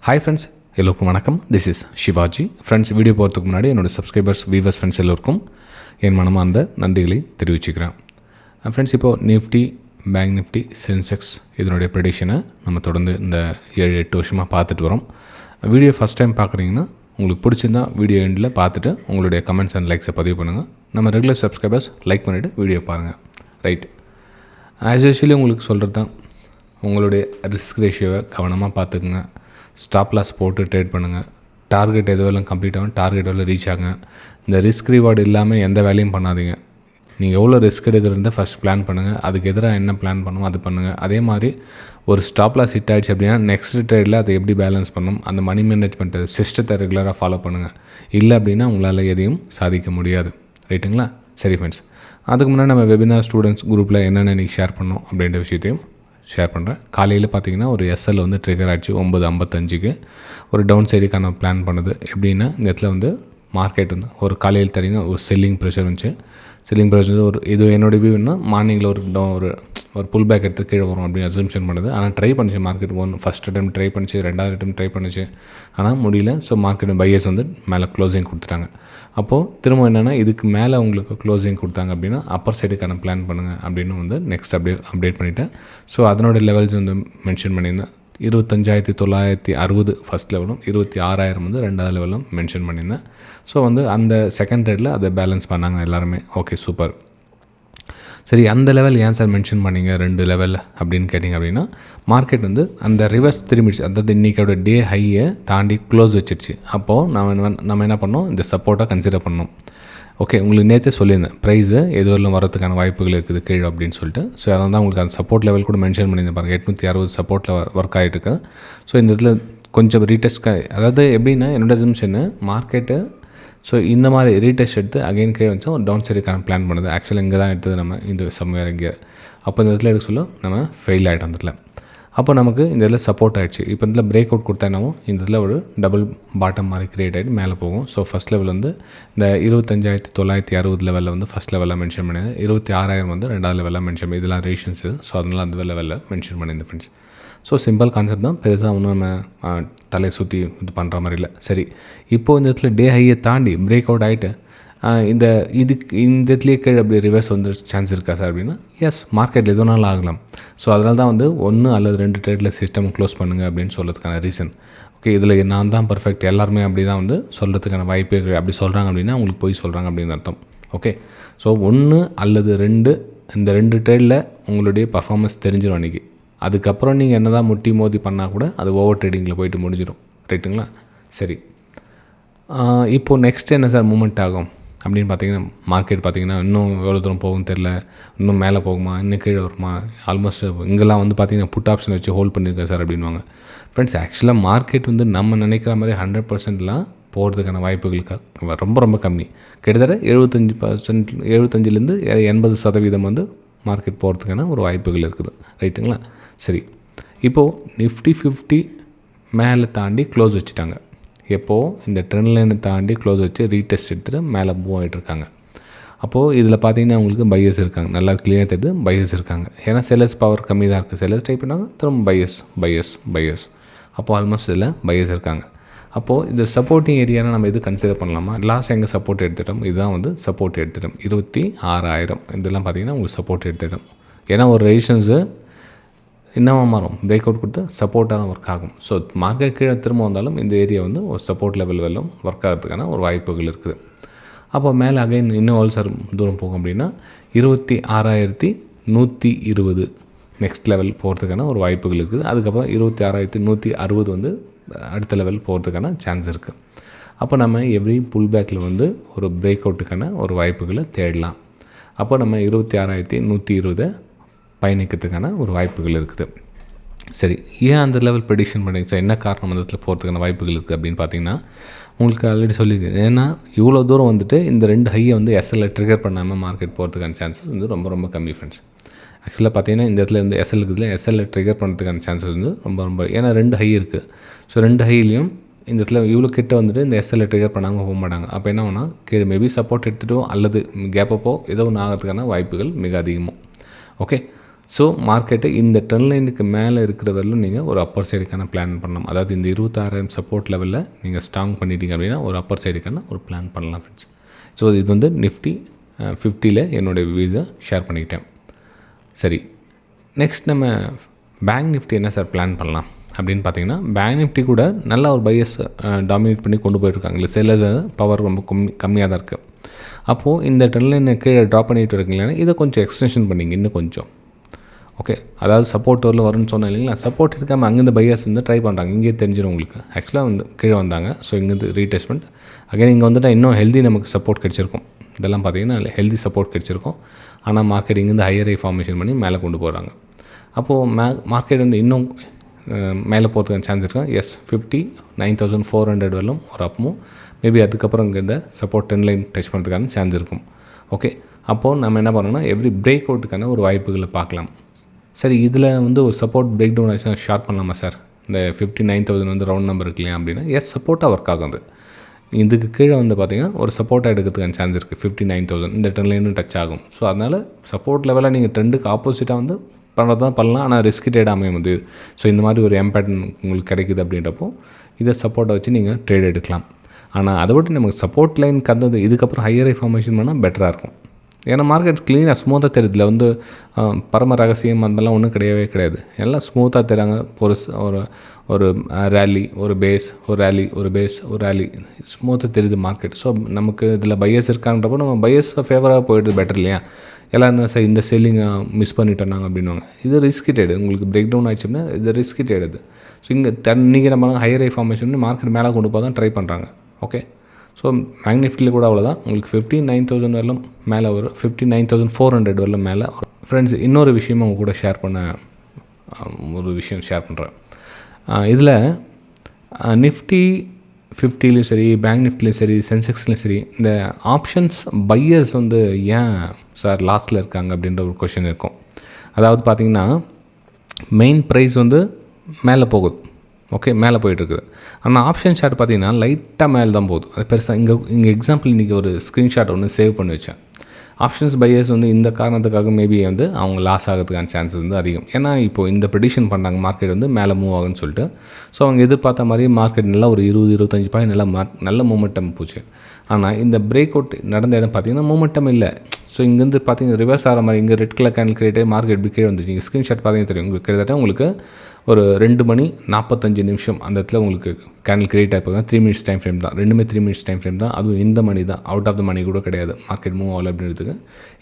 Hi friends, எல்லோருக்கும் வணக்கம். This is Shivaji. Friends, video போகிறதுக்கு முன்னாடி என்னோடய சப்ஸ்கிரைபர்ஸ், வீவர்ஸ், ஃப்ரெண்ட்ஸ் எல்லோருக்கும் என் மனமார்ந்த நன்றிகளை தெரிவிச்சுக்கிறேன். ஃப்ரெண்ட்ஸ், இப்போது நிஃப்டி, பேங்க் நிஃப்டி, சென்செக்ஸ் இதனுடைய ப்ரெடிக்ஷனை நம்ம தொடர்ந்து இந்த 7-8 வருஷமாக பார்த்துட்டு வரோம். வீடியோ ஃபஸ்ட் டைம் பார்க்குறீங்கன்னா உங்களுக்கு பிடிச்சிருந்தா வீடியோ எண்டில் பார்த்துட்டு உங்களுடைய கமெண்ட்ஸ் அண்ட் லைக்ஸை பதிவு பண்ணுங்கள். நம்ம ரெகுலர் சப்ஸ்கிரைபர்ஸ் லைக் பண்ணிவிட்டு வீடியோ பாருங்கள். ரைட், ஆஸ் யூஷுவலி உங்களுக்கு சொல்கிறது தான், உங்களுடைய ரிஸ்க் ரேஷியோவை கவனமாக பார்த்துக்குங்க. ஸ்டாப் லாஸ் போட்டு ட்ரேட் பண்ணுங்கள். டார்கெட் எதுவெல்லாம் கம்ப்ளீட் ஆகும், டார்கெட் எவ்வளோ ரீச் ஆகுங்க. இந்த ரிஸ்க் ரிவார்டு இல்லாமல் எந்த வேலையும் பண்ணாதீங்க. நீங்கள் எவ்வளோ ரிஸ்க் எடுக்கிறத ஃபஸ்ட் பிளான் பண்ணுங்கள். அதுக்கு எதிராக என்ன பிளான் பண்ணணும் அது பண்ணுங்கள். அதே மாதிரி ஒரு ஸ்டாப் லாஸ் ஹிட் ஆகிடுச்சு அப்படின்னா நெக்ஸ்ட் ட்ரேடில் அதை எப்படி பேலன்ஸ் பண்ணணும், அந்த மணி மேனேஜ்மெண்ட் சிஸ்டத்தை ரெகுலராக ஃபாலோ பண்ணுங்கள். இல்லை அப்படின்னா உங்களால் எதையும் சாதிக்க முடியாது. ரைட்டுங்களா? சரி ஃப்ரெண்ட்ஸ், அதுக்கு முன்னாடி நம்ம வெபினார் ஸ்டூடெண்ட்ஸ் குரூப்பில் என்னென்ன இன்றைக்கி ஷேர் பண்ணோம் அப்படின்ற விஷயத்தையும் ஷேர் பண்ணுறேன். காலையில் பார்த்தீங்கன்னா ஒரு எஸ்எல் வந்து ட்ரிகர் ஆகிடுச்சு 9:55 ஒரு டவுன் சைடுக்கான பிளான் பண்ணுது. எப்படின்னா இந்த இடத்துல வந்து மார்க்கெட் வந்து ஒரு காலையில் தரீங்கன்னா ஒரு செல்லிங் ப்ரெஷர் இருந்துச்சு. செல்லிங் ப்ரெஷர் ஒரு இது என்னோடய வியூன்னா மார்னிங்கில் ஒரு புல் பேக் எடுத்து கீழே வரும் அப்படின்னு அசம்ஷன் பண்ணுது. ஆனால் ட்ரை பண்ணிச்சு மார்க்கெட். ஃபஸ்ட் அட்டம் ட்ரை பண்ணிச்சு, ரெண்டாவது அட்டம் ட்ரை பண்ணிச்சு, ஆனால் முடியல. ஸோ மார்க்கெட் பையர்ஸ் வந்து மேலே க்ளோசிங் கொடுத்துட்டாங்க. அப்போது திரும்ப என்னென்னா இதுக்கு மேலே உங்களுக்கு க்ளோசிங் கொடுத்தாங்க அப்படின்னா அப்பர் சைடுக்கான பிளான் பண்ணுங்கள் அப்படின்னு வந்து நெக்ஸ்ட் அப்டேட் பண்ணிவிட்டேன். ஸோ அதனோட லெவல்ஸ் வந்து மென்ஷன் பண்ணியிருந்தேன். 25,960 ஃபஸ்ட் லெவலும் 26,000 வந்து ரெண்டாவது லெவலும் மென்ஷன் பண்ணியிருந்தேன். ஸோ வந்து அந்த செகண்ட் ட்ரேடில் அதை பேலன்ஸ் பண்ணாங்க எல்லாருமே. Okay, super. சரி, அந்த லெவல் ஏன் சார் மென்ஷன் பண்ணிங்க 2 லெவல் அப்படின்னு கேட்டிங்க அப்படின்னா, மார்க்கெட் வந்து அந்த ரிவர்ஸ் திரும்பிடுச்சு. அதாவது இன்றைக்கோட டே ஹையை தாண்டி க்ளோஸ் வச்சிருச்சு. அப்போது நம்ம என்ன பண்ணோம், இந்த சப்போர்ட்டாக கன்சிடர் பண்ணோம். ஓகே, உங்களுக்கு நேற்றே சொல்லியிருந்தேன் ப்ரைஸு எதுவரையும் வரதுக்கான வாய்ப்புகள் இருக்குது கீழே அப்படின்னு சொல்லிட்டு. ஸோ அதனால தான் உங்களுக்கு அந்த சப்போர்ட் லெவல் கூட மென்ஷன் பண்ணியிருந்தேன் பாருங்கள். 860 சப்போர்ட்டில் ஒர்க் ஆகிட்டு இருக்கு. ஸோ இந்த இதில் கொஞ்சம் ரீடெஸ்ட், அதாவது எப்படின்னா என்னோட அசம்ஷன் மார்க்கெட்டு ஸோ இந்த மாதிரி ரீடெஸ்ட் எடுத்து அகைன் கீழே வச்சா ஒரு டவுன் சைடுக்கான பிளான் பண்ணுது. ஆக்சுவலாக இங்கே தான் எடுத்தது நம்ம இந்த சம்வேர் இங்கே. அப்போ இந்த இடத்துல எடுக்க சொல்ல நம்ம ஃபெயில் ஆகிட்டோம். அந்த இடத்துல அப்போ நமக்கு இந்த இதில் சப்போர்ட் ஆகிடுச்சு. இப்போ இந்த பிரேக் அவுட் கொடுத்தா என்னவும் இந்த இதில் ஒரு டபுள் பாட்டம் மாதிரி க்ரியேட் ஆகிட்டு மேலே போகும். ஸோ ஃபஸ்ட் லெவல் வந்து இந்த 25,960 லெவலில் வந்து ஃபஸ்ட் லெவலில் மென்ஷன் பண்ணியது. 26,000 வந்து ரெண்டாவது லெவலில் மென்ஷன் பண்ணி இதெல்லாம் ரேஷன்ஸு. ஸோ அதனால் அந்த லெவலில் மென்ஷன் பண்ணியிருந்தேன் ஃப்ரெண்ட்ஸ். ஸோ சிம்பிள் கான்செப்ட் தான், பெருசாக ஒன்றும் நம்ம தலையை சுற்றி இது பண்ணுற மாதிரி இல்லை. சரி, இப்போது இந்த இடத்துல டே ஹையை தாண்டி பிரேக் அவுட் ஆகிட்டு இந்த இடத்துலேயே கீழே அப்படி ரிவர்ஸ் வந்து சான்ஸ் இருக்கா சார் அப்படின்னா, எஸ், மார்க்கெட்டில் எதுனாலும் ஆகலாம். ஸோ அதனால தான் வந்து 1 அல்லது 2 ட்ரேடில் சிஸ்டம் க்ளோஸ் பண்ணுங்கள் அப்படின்னு சொல்கிறதுக்கான ரீசன். ஓகே, இதில் நான் தான் பர்ஃபெக்ட், எல்லாருமே அப்படி தான் வந்து சொல்கிறதுக்கான வாய்ப்பு அப்படி சொல்கிறாங்க அப்படின்னா அவங்களுக்கு போய் சொல்கிறாங்க அப்படின்னு அர்த்தம். ஓகே, ஸோ 1 அல்லது 2 இந்த 2 ட்ரேடில் உங்களுடைய பர்ஃபார்மன்ஸ் தெரிஞ்சிடும் அன்றைக்கி. அதுக்கப்புறம் நீங்கள் என்ன தான் முட்டி மோதி பண்ணால் கூட அது ஓவர் ட்ரேடிங்கில் போய்ட்டு முடிஞ்சிடும். ரைட்டுங்களா? சரி, இப்போது நெக்ஸ்ட் என்ன சார் மூமெண்ட் ஆகும் அப்படின்னு பார்த்தீங்கன்னா, மார்க்கெட் பார்த்திங்கன்னா இன்னும் எவ்வளோ தூரம் போகும்னு தெரில. இன்னும் மேலே போகுமா, இன்னும் கீழே வருமா? ஆல்மோஸ்ட் இங்கெல்லாம் வந்து பார்த்திங்கன்னா புட் ஆப்ஷன் வச்சு ஹோல்ட் பண்ணியிருக்கேன் சார் அப்படின்வாங்க. ஃப்ரெண்ட்ஸ், ஆக்சுவலாக மார்க்கெட் வந்து நம்ம நினைக்கிற மாதிரி 100%லாம் போகிறதுக்கான வாய்ப்புகள் ரொம்ப ரொம்ப கம்மி. கிட்டத்தட்ட 75% 80% வந்து மார்க்கெட் போகிறதுக்கான ஒரு வாய்ப்புகள் இருக்குது. ரைட்டுங்களா? சரி, இப்போது நிஃப்டி 50 மேலே தாண்டி க்ளோஸ் வச்சுட்டாங்க. எப்போது இந்த ட்ரெண்ட் லைனை தாண்டி க்ளோஸ் வச்சு ரீடெஸ்ட் எடுத்துகிட்டு மேலே மூவ் ஆகிட்டுருக்காங்க. அப்போது இதில் பார்த்தீங்கன்னா அவங்களுக்கு பையர்ஸ் இருக்காங்க. நல்லா க்ளீனாக தெரியுது, பையர்ஸ் இருக்காங்க. ஏன்னா செல்லர்ஸ் பவர் கம்மி தான் இருக்குது. செல்லர்ஸ் டைப் பண்ணாங்க, திரும்ப பையர்ஸ். அப்போது ஆல்மோஸ்ட் இதில் பையர்ஸ் இருக்காங்க. அப்போது இந்த சப்போர்ட்டிங் ஏரியாவில் நம்ம எது கன்சிடர் பண்ணலாமா? லாஸ்ட் எங்கே சப்போர்ட் எடுத்துட்டோம், இதுதான் வந்து சப்போர்ட் எடுத்துட்டோம். 26,000 இதெல்லாம் பார்த்திங்கன்னா உங்களுக்கு சப்போர்ட் எடுத்துட்டோம். ஏன்னா ஒரு ரெசிஸ்டன்ஸு என்னவாக மாறும், பிரேக் அவுட் கொடுத்து சப்போர்ட்டாக தான் ஒர்க் ஆகும். ஸோ மார்க்கெட் கீழே திரும்ப வந்தாலும் இந்த ஏரியா வந்து ஒரு சப்போர்ட் லெவல் வரலும் ஒர்க் ஆகிறதுக்கான ஒரு வாய்ப்புகள் இருக்குது. அப்போ மேலே அகைன் இன்னும் எவ்வளோ சார் தூரம் போகும் அப்படின்னா 26,120 நெக்ஸ்ட் லெவல் போகிறதுக்கான ஒரு வாய்ப்புகள் இருக்குது. அதுக்கப்புறம் 26,160 வந்து அடுத்த லெவல் போகிறதுக்கான சான்ஸ் இருக்குது. அப்போ நம்ம எவ்ரி புல் பேக்கில் வந்து ஒரு பிரேக் அவுட்டுக்கான ஒரு வாய்ப்புகளை தேடலாம். அப்போ நம்ம 26,120 பயணிக்கிறதுக்கான ஒரு வாய்ப்புகள் இருக்குது. சரி, ஏன் அந்த லெவல் ப்ரெடிக்ஷன் பண்ணிங்க சார், என்ன காரணம் அந்த இடத்துல போகிறதுக்கான வாய்ப்புகள் இருக்குது அப்படின்னு பார்த்தீங்கன்னா, உங்களுக்கு ஆல்ரெடி சொல்லியிருக்கு. ஏன்னா இவ்வளோ தூரம் வந்துட்டு இந்த 2 ஹையை வந்து எஸ்எல்லை ட்ரிகர் பண்ணாமல் மார்க்கெட் போகிறதுக்கான சான்சஸ் வந்து ரொம்ப ரொம்ப கம்மி ஃப்ரெண்ட்ஸ். ஆக்சுவலாக பார்த்தீங்கன்னா இந்த இடத்துல இந்த எஸ்எல் இருக்குதுல, எஸ்எல்லை ட்ரிகர் பண்ணுறதுக்கான சான்சஸ் வந்து ரொம்ப ஏன்னா 2 ஹை இருக்குது. ஸோ 2 ஹைலையும் இந்த இடத்துல இவ்வளோ கிட்ட வந்துட்டு இந்த எஸ்எல்லை ட்ரிகர் பண்ணாமல் போக மாட்டாங்க. அப்போ என்ன ஆகுனா கீழே மேபி சப்போர்ட் எடுத்துகிட்டோ அல்லது கேப்பப்போ ஏதோ ஒன்று ஆகிறதுக்கான வாய்ப்புகள் மிக அதிகமாக. ஓகே, ஸோ மார்க்கெட்டு இந்த ட்ரெண்ட் லைனுக்கு மேலே இருக்கிற வரலும் நீங்கள் ஒரு அப்பர் சைடுக்கான பிளான் பண்ணலாம். அதாவது இந்த 26,000 சப்போர்ட் லெவலில் நீங்கள் ஸ்ட்ராங் பண்ணிட்டீங்க அப்படின்னா ஒரு அப்பர் சைடுக்கான ஒரு பிளான் பண்ணலாம் ஃப்ரெண்ட்ஸ். ஸோ இது வந்து நிஃப்டி 50ல் என்னுடைய வியூஸை ஷேர் பண்ணிக்கிட்டேன். சரி, நெக்ஸ்ட் நம்ம பேங்க் நிஃப்டி என்ன சார் பிளான் பண்ணலாம் அப்படின்னு பார்த்தீங்கன்னா, பேங்க் நிஃப்டி கூட நல்லா ஒரு பையஸ் டாமினேட் பண்ணி கொண்டு போயிட்டுருக்காங்க. இல்லை செல்லர்ஸ் பவர் ரொம்ப கம்மியாக தான் இருக்குது. அப்போது இந்த ட்ரெண்ட் லைனை கீழே ட்ராப் பண்ணிகிட்டு இருக்கீங்களா, இதை கொஞ்சம் எக்ஸ்டென்ஷன் பண்ணிங்க இன்னும் கொஞ்சம். ஓகே, அதாவது சப்போர்ட் வரல வரும்னு சொன்னேன் இல்லைங்களா, சப்போர்ட் இருக்காமல் அங்கேருந்து பையர்ஸ் வந்து ட்ரை பண்ணுறாங்க. இங்கே தெரிஞ்சிடும் உங்களுக்கு. ஆக்சுவலாக வந்து கீழே வந்தாங்க. ஸோ இங்கேருந்து ரீடெஸ்ட்மெண்ட் அகைன் இங்கே வந்துட்டால் இன்னும் ஹெல்தி நமக்கு சப்போர்ட் கிடச்சிருக்கும். இதெல்லாம் பார்த்தீங்கன்னா ஹெல்தி சப்போர்ட் கிடச்சிருக்கும். ஆனால் மார்க்கெட் இங்கேருந்து ஹையர் ஐ ஃபார்மேஷன் பண்ணி மேலே கொண்டு போகிறாங்க. அப்போது மார்க்கெட் வந்து இன்னும் மேலே போகிறதுக்கான சான்ஸ் இருக்கா? எஸ், 59,400 வரலும் ஒரு அப்பும் மேபி அதுக்கப்புறம் இங்கே இந்த சப்போர்ட் ட்ரெண்ட் லைன் டச் பண்ணுறதுக்கான சான்ஸ் இருக்கும். ஓகே, அப்போது நம்ம என்ன பண்ணோம்னா எவ்ரி பிரேக் அவுட்டுக்கான ஒரு வாய்ப்புகளை பார்க்கலாம். சரி, இதில் வந்து ஒரு சப்போர்ட் பிரேக் டவுன் ஆச்சுன்னா ஷார்ட் பண்ணலாமா சார்? இந்த 59,000 வந்து ரவுண்ட் நம்பர் இருக்கு இல்லையா அப்படின்னா, எஸ், சப்போர்ட்டாக ஒர்க் ஆகுது. இதுக்கு கீழே வந்து பார்த்திங்கன்னா ஒரு சப்போர்ட்டாக எடுக்கிறதுக்கான சான்ஸ் இருக்குது. 59,000 இந்த ட்ரெண்ட் லைனும் டச் ஆகும். ஸோ அதனால் சப்போர்ட் லெவலில் நீங்கள் ட்ரெண்டுக்கு ஆப்போசிட்டாக வந்து பண்ணுறது தான் பண்ணலாம். ஆனால் ரிஸ்க் ட்ரேட் அமையும் வந்து. ஸோ இந்த மாதிரி ஒரு எம்பேட்டன் உங்களுக்கு கிடைக்குது அப்படின்றப்போ இதை சப்போர்ட்டை வச்சு நீங்கள் ட்ரேட் எடுக்கலாம். ஆனால் அதை விட்டு நமக்கு சப்போர்ட் லைன் கந்தது இதுக்கப்புறம் ஹையர் ஐ ஃபார்மேஷன் பண்ணால் பெட்டராக இருக்கும். ஏன்னா மார்க்கெட் க்ளீனாக ஸ்மூத்தாக தெரியுதுல வந்து பரம ரகசியம் அந்த மாதிரிலாம் ஒன்றும் கிடையாது. எல்லாம் ஸ்மூத்தாக தெரியாங்க. ஒரு ரேலி, ஒரு பேஸ், ஒரு ரேலி, ஒரு பேஸ், ஒரு ரேலி, ஸ்மூத்தாக தெரியுது மார்க்கெட். ஸோ நமக்கு இதில் பையர்ஸ் இருக்கான்றப்போ நம்ம பையர்ஸ் ஃபேவராக போய்ட்டு பெட்டர் இல்லையா? எல்லோரும் சார் இந்த செல்லிங்கை மிஸ் பண்ணிட்டோம் அப்படின்வாங்க. இது ரிஸ்க் ட்ரேடு. உங்களுக்கு பிரேக் டவுன் ஆகிடுச்சுன்னா இது ரிஸ்க் ட்ரேடு. இது ஸோ இங்கே நீங்கள் நம்ம ஹையர் ஐ ஃபார்மேஷன் மார்க்கெட் மேலே கொண்டு போக தான் ட்ரை பண்ணுறாங்க. ஓகே, ஸோ பேங்க் நிஃப்டியில் கூட அவ்வளோதான். உங்களுக்கு 59,000 வரலும் மேலே வரும். 59,400 வரலும் மேலே வரும். ஃப்ரெண்ட்ஸ், இன்னொரு விஷயம் அவங்க கூட ஷேர் பண்ணுறேன். இதில் நிஃப்டி 50லையும் சரி, பேங்க் நிஃப்டிலையும் சரி, சென்செக்ஸ்லையும் சரி, இந்த ஆப்ஷன்ஸ் பையர்ஸ் வந்து ஏன் சார் லாஸ்ட்டில் இருக்காங்க அப்படின்ற ஒரு கொஷின் இருக்கும். அதாவது பார்த்திங்கன்னா மெயின் ப்ரைஸ் வந்து மேலே போகுது. ஓகே, மேலே போயிட்டுருக்குது. ஆனால் ஆப்ஷன் ஷார்ட் பார்த்திங்கன்னா லைட்டாக மேலே தான் போகுது. அது பெருசாக இங்கே எக்ஸாம்பிள் இன்றைக்கி ஒரு ஸ்க்ரீன்ஷாட் ஒன்று சேவ் பண்ணி வச்சேன். ஆப்ஷன்ஸ் பையர்ஸ் வந்து இந்த காரணத்துக்காக மேபி வந்து அவங்க லாஸ் ஆகிறதுக்கான சான்சஸ் வந்து அதிகம். ஏன்னா இப்போது இந்த ப்ரெடிஷன் பண்ணுறாங்க மார்க்கெட் வந்து மேலே மூவ் ஆகுன்னு சொல்லிட்டு. ஸோ அவங்க எதிர்பார்த்த மாதிரி மார்க்கெட் நல்லா ஒரு 20-25 பாயிண்ட் நல்ல மூமெண்டம் போச்சு. ஆனால் இந்த பிரேக் அவுட் நடந்த இடம் பார்த்திங்கன்னா மூமெண்டம் இல்லை. ஸோ இங்கேருந்து பார்த்தீங்கன்னா ரிவர்ஸ் ஆகிற மாதிரி இங்கே red colour candle create market இப்படி கீழே வந்துச்சு. நீங்கள் ஸ்க்ரீன்ஷாட் பார்த்தீங்கன்னா தெரியும். உங்களுக்கு கிட்டத்தட்ட உங்களுக்கு ஒரு 2:45 அந்த இடத்துல உங்களுக்கு கேண்டில் கிரியேட் ஆகிருப்பாங்க. 3 மினிட்ஸ் டைம் ஃப்ரேம் தான். ரெண்டுமே 3 மினிட்ஸ் டைம் ஃப்ரேம் தான். அதுவும் இந்த மணி தான். அவுட் ஆஃப் த மணி கூட கிடையாது. மார்க்கெட் மூவ் ஆகலை அப்படின்றதுக்கு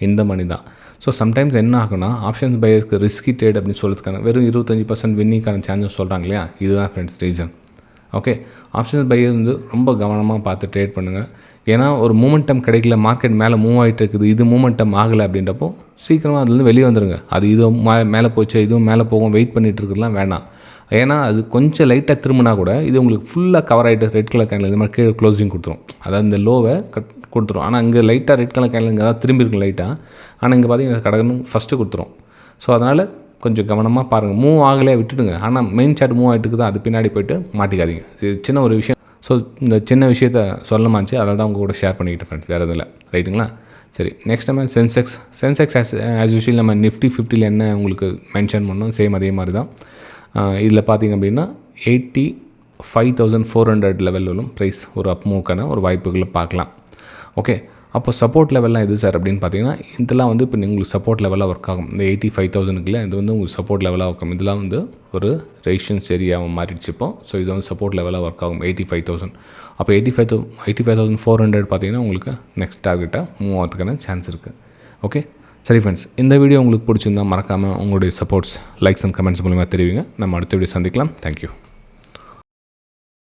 இந்த மணி தான். ஸோ சம்டைம்ஸ் என்ன ஆகுனா ஆப்ஷன்ஸ் பையர்ஸ்க்கு ரிஸ்கி ட்ரேட் அப்படின்னு சொல்கிறதுக்கான வெறும் 25% வின்னிங்கான சான்சஸ் சொல்கிறாங்க இல்லையா? இதுதான் friends reason. Okay, options buyer வந்து ரொம்ப கவனமாக பார்த்து ட்ரேட் பண்ணுங்கள். ஏன்னா ஒரு மூமெண்டம் கிடைக்கல, மார்க்கெட் மேலே மூவ் ஆகிட்டு இருக்குது, இது மூமெண்டம் ஆகலை அப்படின்றப்போ சீக்கிரமாக அதுலேருந்து வெளியே வந்துடுங்க. அது இதுவும் மேலே போச்சு, இதுவும் மேலே போகும், வெயிட் பண்ணிகிட்டு இருக்கிறதுலாம் வேணாம். ஏன்னா அது கொஞ்சம் லைட்டாக திரும்பினா கூட இது உங்களுக்கு ஃபுல்லாக கவர் ஆகிட்டு ரெட் கலர் கேண்டில் இந்த மாதிரி கீழே க்ளோசிங் கொடுத்துரும். அதாவது இந்த லோவை கொடுத்துரும். ஆனால் இங்கே லைட்டாக ரெட் கலர் கேண்டில் இங்கே தான் திரும்பி இருக்கும் லைட்டாக. ஆனால் இங்கே பார்த்தீங்கன்னா கடகணும் ஃபஸ்ட்டு கொடுத்துரும். ஸோ அதனால் கொஞ்சம் கவனமாக பாருங்கள். மூவ் ஆகலையே விட்டுடுங்க. ஆனால் மெயின் சார்ட் மூவ் ஆகிட்டு இருக்குது, அது பின்னாடி போய்ட்டு மாட்டிக்காதீங்க. இது சின்ன ஒரு விஷயம். ஸோ இந்த சின்ன விஷயத்த சொல்லமாச்சு, அதனால தான் உங்கள் கூட ஷேர் பண்ணிக்கிட்டேன் ஃப்ரெண்ட்ஸ், வேறு எதுவும் இல்லை. ரைட்டுங்களா? சரி, நெக்ஸ்ட் நம்ம சென்செக்ஸ் ஆஸ் யூஷுவல் நம்ம நிஃப்டி 50ல் என்ன உங்களுக்கு மென்ஷன் பண்ணோம் சேம் அதே மாதிரி தான். இதில் பார்த்திங்க அப்படின்னா 85,400 லெவலிலும் ப்ரைஸ் ஒரு அப் மூவ்க்கான ஒரு வாய்ப்புகளை பார்க்கலாம். ஓகே, அப்போ சப்போர்ட் லெவல்லாம் எது சார் அப்படின்னு பார்த்தீங்கன்னா, இதெல்லாம் வந்து இப்போ உங்களுக்கு சப்போர்ட் லெவலாக ஒர்க் ஆகும். இந்த 85,000க்குள்ள இது வந்து உங்களுக்கு சப்போர்ட் லெவலாக ஒர்க் ஆகும். இதெல்லாம் வந்து ஒரு ரெசிஸ்டன்ஸ் ஏரியாவை மாறிடுச்சு இப்போ. ஸோ இது வந்து சப்போர்ட் லெவலாக ஒர்க் ஆகும் 85,000. அப்போ 85,400 பார்த்தீங்கன்னா உங்களுக்கு நெக்ஸ்ட் டார்கெட்டாக மூவ் ஆகிறதுக்கான சான்ஸ் இருக்குது. ஓகே, சரி ஃப்ரெண்ட்ஸ், இந்த வீடியோ உங்களுக்கு பிடிச்சிருந்தால் மறக்காமல் உங்களுடைய சப்போர்ட்ஸ், லைக்ஸ் அண்ட் கமெண்ட்ஸ் மூலமாக தெரிவிங்க. நம்ம அடுத்த வீடியோ சந்திக்கலாம். தேங்க்யூ.